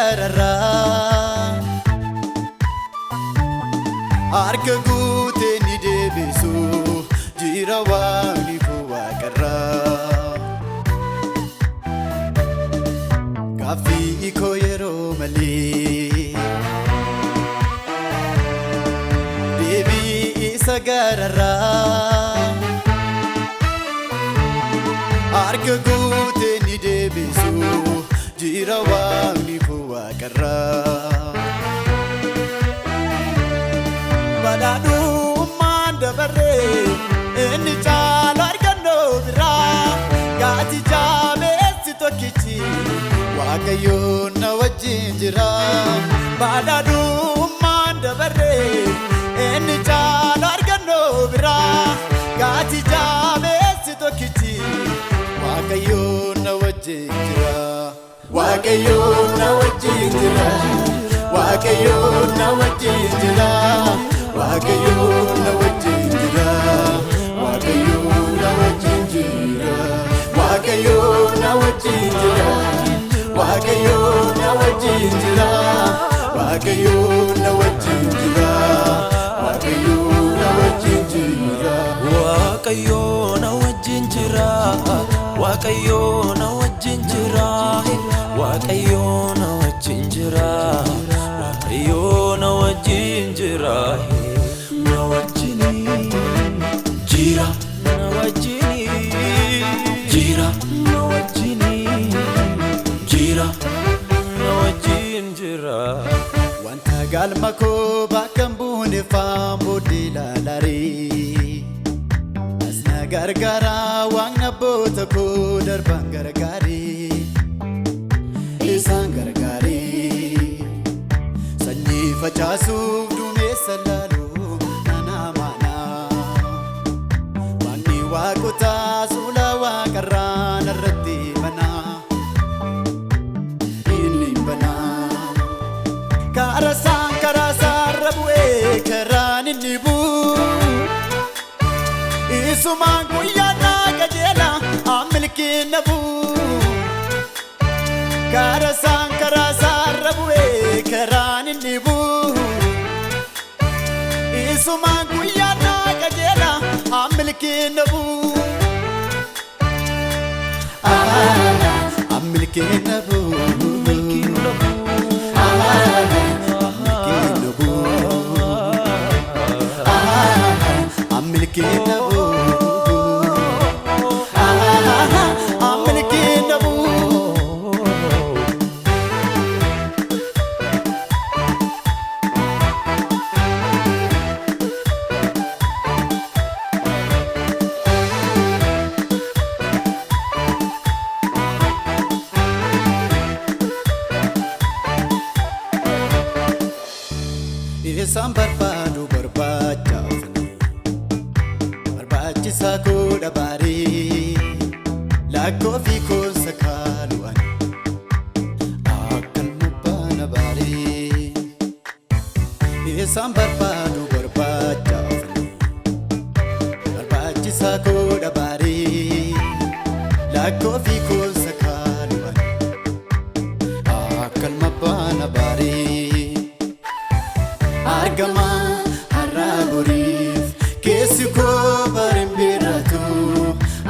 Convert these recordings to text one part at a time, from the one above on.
sagararra arka guute ni deebisu jira waaqni koo waaqarra gaaffii koo yeroo malee deebii sagararra arka guute ni deebisu jira waaqni koo waaqarra badhaadhummaan dabarree inni caalu argannoo biraa gaati jaabeessi tokkichi Waaqayyoon na wajjin jira badhaadhummaan dabarree inni caalu argannoo biraa gaati jaabeessi tokkichi Waaqayyoon na wajjin jira Waaqayyoon na wajjin jira Waaqayyoon na wajjin jira Waaqayyoon na wajjin jira Waaqayyoon na wajjin jira Waaqayyoon na wajjin jira Waaqayyoon na wajjin jira Waaqayyoon na wajjin jira Waaqayyoon na wajjin jira Waaqayyoon na wajjin jira Waaqayyoon na wajjin jira Waaqayyoon na wajjin jira Waaqayyoon na wajjin jira na wajjini jira na wajjini jira na wajjini jira na wajjin jira wanta galma koo bakka hin buune faamboodee ilaalaarii asna gargaaraa waan abboota koo darban gargaarii isaan gargaarii sanyii facaasuuf duumessa laaluu nana maanaa waaqni waaqotaa suula waaqarraan irratti banaa inni banaa karaa saarra bu'ee karaan inni buu isumaan guyyaadhaa qajeela milkiin na buu karaa saarra bu'ee karaan inni buu isumaan guyyaadhaa qajeela milkiin na buu milkiin na buu Isaan barbaadu barbaachaafne barbaachisaa koo dhabaarii lakkoo fi koonsa kaalu'an akkan mubbaana baarii isaan barbaadu barbaachaafne barbaachisaa koo dhabaarii lakkoo fi koonsa kaalu'an akkan mubbaana baarii argama har'a boriif keessi koo barin biratu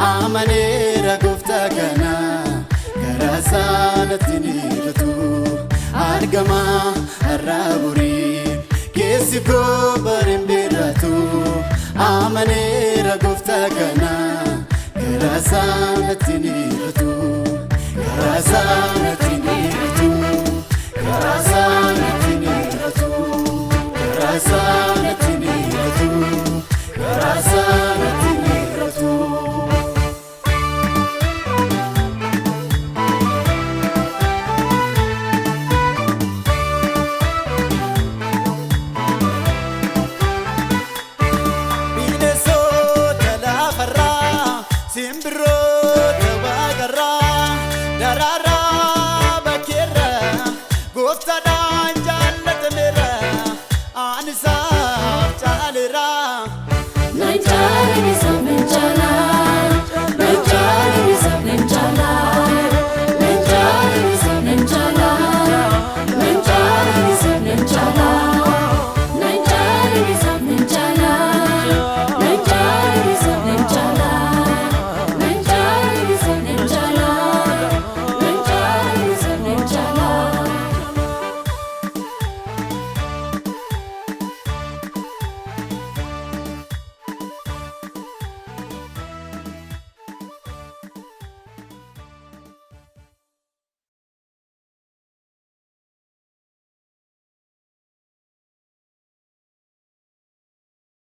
amaneera gooftaa kana garaa isaanitti ni hiratu argama har'a boriif keessi koo barin biratu amaneera gooftaa kana garaa isaanitti ni hiratu garaa isaanitti ni hiratu garaa isaanitti ni hiratu Sanity